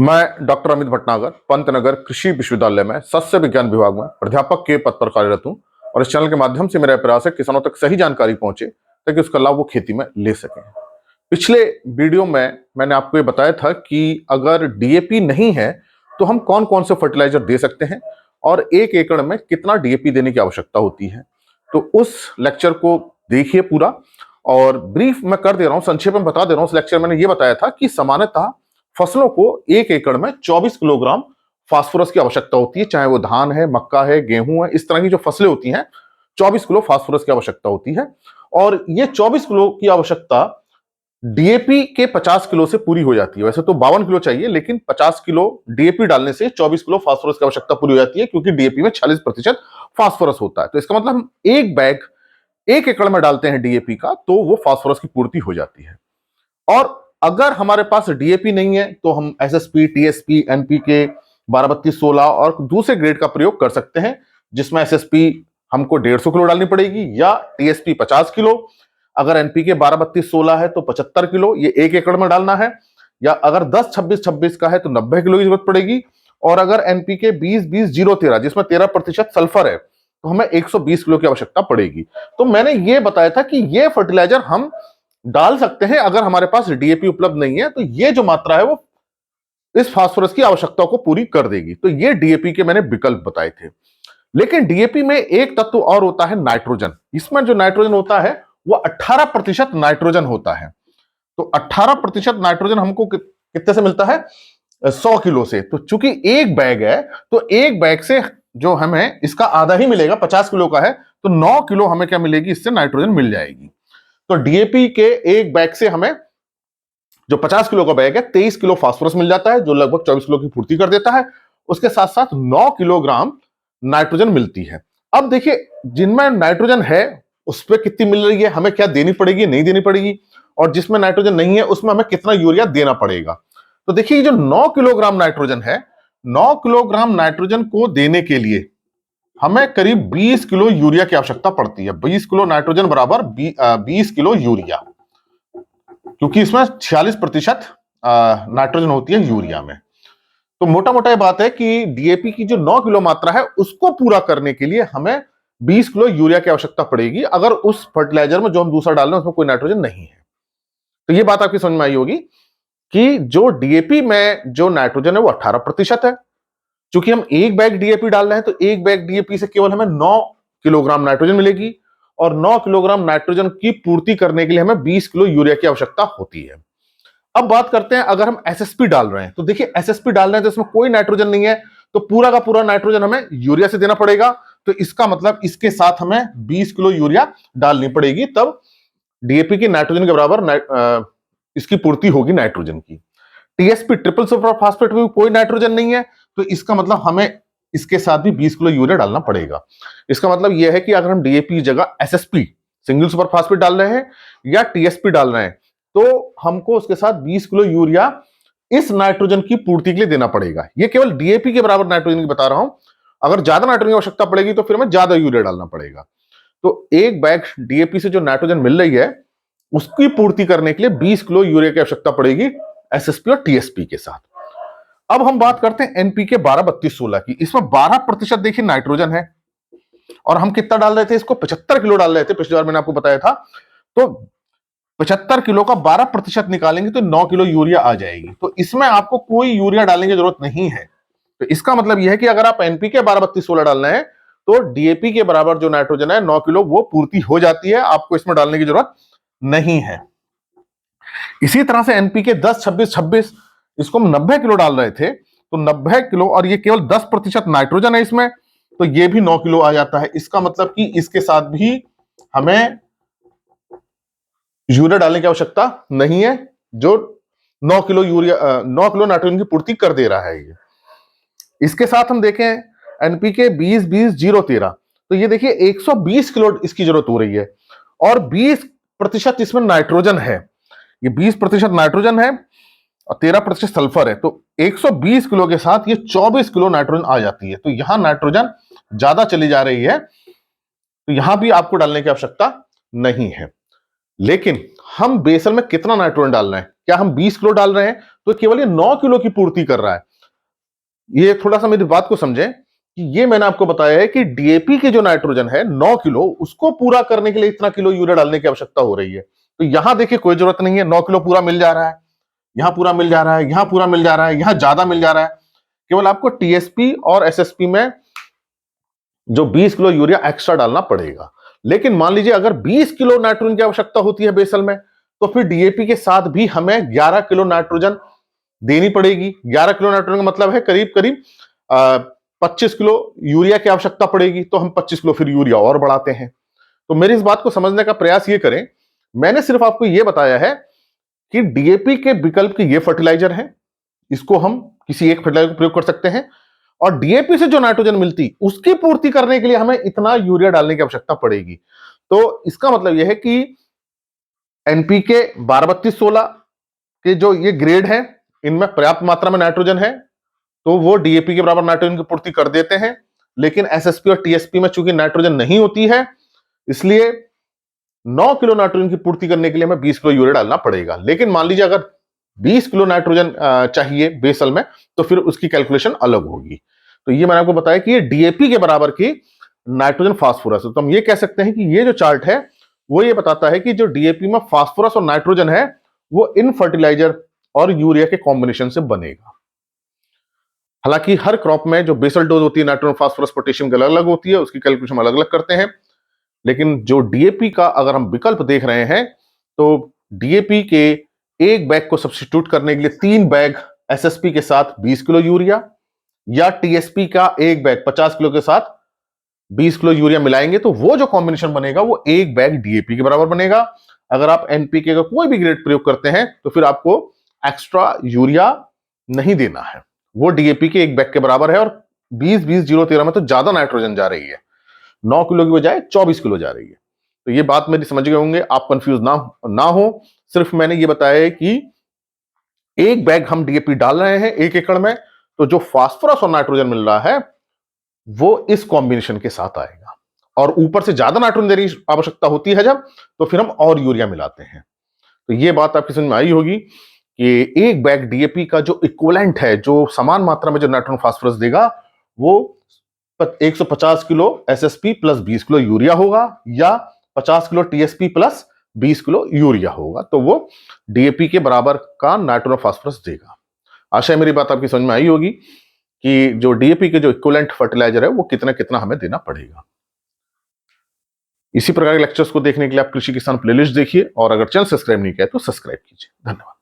मैं डॉक्टर अमित भटनागर पंतनगर कृषि विश्वविद्यालय में सस्य विज्ञान विभाग में प्राध्यापक के पद पर कार्यरत हूं और इस चैनल के माध्यम से मेरा प्रयास है किसानों तक सही जानकारी पहुंचे ताकि उसका लाभ वो खेती में ले सकें। पिछले वीडियो में मैंने आपको ये बताया था कि अगर डीएपी नहीं है तो हम कौन कौन से फर्टिलाइजर दे सकते हैं और 1 एकड़ में कितना डीएपी देने की आवश्यकता होती है। तो उस लेक्चर को देखिए पूरा, और ब्रीफ मैं कर दे रहा हूं, संक्षेप में बता दे रहा हूं। उस लेक्चर में मैंने ये बताया था कि सामान्यतः फसलों को 1 एकड़ में 24 किलोग्राम फास्फोरस की आवश्यकता होती है, चाहे वो धान है, मक्का है, गेहूं है, इस तरह की जो फसलें होती हैं 24 किलो फास्फोरस की आवश्यकता होती है। और ये 24 किलो की आवश्यकता डीएपी के 50 किलो से पूरी हो जाती है। वैसे तो 52 किलो चाहिए, लेकिन 50 किलो डीएपी डालने से 24 किलो फास्फोरस की आवश्यकता पूरी हो जाती है, क्योंकि डीएपी में 46% फास्फोरस होता है। तो इसका मतलब हम एक बैग 1 एकड़ में डालते हैं डीएपी का, तो वो फास्फोरस की पूर्ति हो जाती है। और अगर हमारे पास डीएपी नहीं है तो हम एसएसपी, टीएसपी, एनपीके 12-32-16 और दूसरे ग्रेड का प्रयोग कर सकते हैं, जिसमें एसएसपी हमको 150 किलो डालनी पड़ेगी या टीएसपी 50 किलो। अगर एनपीके 12-32-16 है तो 75 किलो, ये 1 एकड़ में डालना है। या अगर 10-26-26 का है तो 90 किलो की जरूरत पड़ेगी। और अगर एनपीके 20-20-0-13 जिसमें 13% सल्फर है तो हमें 120 किलो की आवश्यकता पड़ेगी। तो मैंने ये बताया था कि ये फर्टिलाइजर हम डाल सकते हैं अगर हमारे पास डीएपी उपलब्ध नहीं है, तो ये जो मात्रा है वो इस फास्फोरस की आवश्यकता को पूरी कर देगी। तो ये डीएपी के मैंने विकल्प बताए थे। लेकिन डीएपी में एक तत्व और होता है, नाइट्रोजन। इसमें जो नाइट्रोजन होता है वो 18% नाइट्रोजन होता है। तो 18% नाइट्रोजन हमको कितने से मिलता है? 100 किलो से। तो चूंकि एक बैग है तो एक बैग से जो हमें इसका आधा ही मिलेगा, 50 किलो का है तो 9 किलो हमें क्या मिलेगी? इससे नाइट्रोजन मिल जाएगी। तो डीएपी के एक बैग से हमें, जो 50 किलो का बैग है, 23 किलो फास्फोरस मिल जाता है, जो लगभग 24 किलो की पूर्ति कर देता है। उसके साथ साथ 9 किलोग्राम नाइट्रोजन मिलती है। अब देखिए, जिनमें नाइट्रोजन है उस पर कितनी मिल रही है, हमें क्या देनी पड़ेगी, नहीं देनी पड़ेगी, और जिसमें नाइट्रोजन नहीं है उसमें हमें कितना यूरिया देना पड़ेगा। तो देखिए, जो 9 किलोग्राम नाइट्रोजन है, 9 किलोग्राम नाइट्रोजन को देने के लिए हमें करीब 20 किलो यूरिया की आवश्यकता पड़ती है। 20 किलो नाइट्रोजन बराबर 20 किलो यूरिया, क्योंकि इसमें 46% नाइट्रोजन होती है यूरिया में। तो मोटा मोटा ये बात है कि डीएपी की जो 9 किलो मात्रा है उसको पूरा करने के लिए हमें 20 किलो यूरिया की आवश्यकता पड़ेगी, अगर उस फर्टिलाइजर में जो हम दूसरा डाल रहे हैं उसमें कोई नाइट्रोजन नहीं है। तो ये बात आपकी समझ में आई होगी कि जो डीएपी में जो नाइट्रोजन है वो 18% है। चूंकि हम एक बैग डीएपी डाल रहे हैं तो एक बैग डीएपी से केवल हमें 9 किलोग्राम नाइट्रोजन मिलेगी, और 9 किलोग्राम नाइट्रोजन की पूर्ति करने के लिए हमें 20 किलो यूरिया की आवश्यकता होती है। अब बात करते हैं, अगर हम एसएसपी डाल रहे हैं तो देखिए, एसएसपी डाल रहे हैं तो इसमें कोई नाइट्रोजन नहीं है, तो पूरा का पूरा नाइट्रोजन हमें यूरिया से देना पड़ेगा। तो इसका मतलब इसके साथ हमें 20 किलो यूरिया डालनी पड़ेगी, तब डीएपी की नाइट्रोजन के बराबर इसकी पूर्ति होगी नाइट्रोजन की। टीएसपी, ट्रिपल सुपर फास्फेट में कोई नाइट्रोजन नहीं है, तो इसका मतलब हमें इसके साथ भी 20 किलो यूरिया डालना पड़ेगा। इसका मतलब यह है कि अगर हम डीएपी की जगह एसएसपी, सिंगल सुपर फास्फेट डाल रहे हैं, या टीएसपी डाल रहे हैं, तो हमको उसके साथ 20 किलो यूरिया इस नाइट्रोजन की पूर्ति के लिए देना पड़ेगा। ये केवल डीएपी के बराबर नाइट्रोजन की बता रहा हूं। अगर ज्यादा नाइट्रोजन की आवश्यकता पड़ेगी तो फिर हमें ज्यादा यूरिया डालना पड़ेगा। तो एक बैग डीएपी से जो नाइट्रोजन मिल रही है उसकी पूर्ति करने के लिए 20 किलो यूरिया की आवश्यकता पड़ेगी एसएसपी और टीएसपी के साथ। अब हम बात करते हैं एनपीके 12-32-16 की। इसमें 12% देखिए नाइट्रोजन है, और हम कितना डाल रहे थे? इसको 75 किलो डाल रहे थे। पिछली बार मैंने आपको बताया था। तो 75 किलो का 12% निकालेंगे तो 9 किलो यूरिया आ जाएगी। तो इसमें आपको कोई यूरिया डालने की जरूरत नहीं है। तो इसका मतलब यह है कि अगर आप एनपीके 12-32-16 डालना है तो डीएपी के बराबर जो नाइट्रोजन है 9 किलो, वो पूर्ति हो जाती है, आपको इसमें डालने की जरूरत नहीं है। इसी तरह से एनपीके 10-26-26, इसको हम 90 किलो डाल रहे थे, तो 90 किलो, और ये केवल 10% नाइट्रोजन है इसमें, तो ये भी 9 किलो आ जाता है। इसका मतलब कि इसके साथ भी हमें यूरिया डालने की आवश्यकता नहीं है, जो 9 किलो यूरिया 9 किलो नाइट्रोजन की पूर्ति कर दे रहा है ये। इसके साथ हम देखें एनपीके 20-20-0-13, तो ये देखिए 120 किलो इसकी जरूरत हो रही है, और 20% इसमें नाइट्रोजन है। ये 20% नाइट्रोजन है और 13% सल्फर है, तो 120 किलो के साथ ये 24 किलो नाइट्रोजन आ जाती है। तो यहां नाइट्रोजन ज्यादा चली जा रही है, तो यहां भी आपको डालने की आवश्यकता नहीं है। लेकिन हम बेसल में कितना नाइट्रोजन डाल रहे हैं? क्या हम 20 किलो डाल रहे हैं तो केवल ये 9 किलो की पूर्ति कर रहा है। ये थोड़ा सा मेरी बात को समझें कि ये मैंने आपको बताया है कि डीएपी के जो नाइट्रोजन है 9 किलो, उसको पूरा करने के लिए इतना किलो यूरिया डालने की आवश्यकता हो रही है। तो यहां देखिए कोई जरूरत नहीं है, 9 किलो पूरा मिल जा रहा है, यहां पूरा मिल जा रहा है, यहां पूरा मिल जा रहा है, यहां ज्यादा मिल जा रहा है। केवल आपको टीएसपी और एसएसपी में जो 20 किलो यूरिया एक्स्ट्रा डालना पड़ेगा। लेकिन मान लीजिए अगर 20 किलो नाइट्रोजन की आवश्यकता होती है बेसल में, तो फिर डीएपी के साथ भी हमें 11 किलो नाइट्रोजन देनी पड़ेगी। 11 किलो नाइट्रोजन का मतलब है करीब करीब 25 किलो यूरिया की आवश्यकता पड़ेगी। तो हम 25 किलो फिर यूरिया और बढ़ाते हैं। तो मेरी इस बात को समझने का प्रयास ये करें, मैंने सिर्फ आपको यह बताया है कि डीएपी के विकल्प के ये फर्टिलाइजर हैं, इसको हम किसी एक फर्टिलाइजर को प्रयोग कर सकते हैं, और डीएपी से जो नाइट्रोजन मिलती उसकी पूर्ति करने के लिए हमें इतना यूरिया डालने की आवश्यकता पड़ेगी। तो इसका मतलब यह है कि एनपीके 12-32-16 के जो ये ग्रेड है, इनमें पर्याप्त मात्रा में नाइट्रोजन है, तो वो डीएपी के बराबर नाइट्रोजन की पूर्ति कर देते हैं। लेकिन एसएसपी और टीएसपी में चूंकि नाइट्रोजन नहीं होती है, इसलिए 9 किलो नाइट्रोजन की पूर्ति करने के लिए हमें 20 किलो यूरिया डालना पड़ेगा। लेकिन मान लीजिए अगर 20 किलो नाइट्रोजन चाहिए बेसल में, तो फिर उसकी कैलकुलेशन अलग होगी। तो ये मैंने आपको बताया कि ये डीएपी के बराबर की नाइट्रोजन फास्फोरस है। तो हम ये कह सकते हैं कि ये जो चार्ट है वो ये बताता है कि जो डीएपी में फास्फोरस और नाइट्रोजन है वो इन फर्टिलाइजर और यूरिया के कॉम्बिनेशन से बनेगा। हालांकि हर क्रॉप में जो बेसल डोज होती है नाइट्रोजन फास्फोरस पोटेशियम की अलग अलग होती है, उसकी कैलकुलेशन अलग अलग करते हैं। लेकिन जो डीएपी का अगर हम विकल्प देख रहे हैं, तो डीएपी के एक बैग को सब्स्टिट्यूट करने के लिए 3 बैग एसएसपी के साथ 20 किलो यूरिया, या टीएसपी का एक बैग 50 किलो के साथ 20 किलो यूरिया मिलाएंगे, तो वो जो कॉम्बिनेशन बनेगा वो एक बैग डीएपी के बराबर बनेगा। अगर आप एनपीके का कोई भी ग्रेड प्रयोग करते हैं तो फिर आपको एक्स्ट्रा यूरिया नहीं देना है, वो डीएपी के एक बैग के बराबर है। और 20-20-0-13 में तो ज्यादा नाइट्रोजन जा रही है, 9 किलो की बजाय 24 किलो जा रही है। तो ये बात मेरी समझ गए होंगे, आप कंफ्यूज ना हो। सिर्फ मैंने ये बताया है कि एक बैग हम डीएपी डाल रहे हैं 1 एकड़ में, तो जो फास्फोरस और नाइट्रोजन मिल रहा है वो इस कॉम्बिनेशन के साथ आएगा। और ऊपर से ज्यादा नाइट्रोजन देने की आवश्यकता होती है जब, तो फिर हम और यूरिया मिलाते हैं। तो ये बात आपकी समझ में आई होगी कि एक बैग डीएपी का जो इक्विवेलेंट है, जो समान मात्रा में जो नाइट्रोजन फास्फोरस देगा, वो 150 kilo SSP plus 20 kilo urea होगा, या 50 kilo TSP plus 20 kilo urea होगा। तो वो डीएपी के बराबर का नाइट्रोजन फास्फोरस देगा। आशा है मेरी बात आपकी समझ में आई होगी कि जो डीएपी के जो इक्विवेलेंट फर्टिलाइजर है वो कितना कितना हमें देना पड़ेगा। इसी प्रकार के लेक्चर्स को देखने के लिए आप कृषि किसान प्लेलिस्ट देखिए, और अगर चैनल सब्सक्राइब नहीं किया तो सब्सक्राइब कीजिए। धन्यवाद।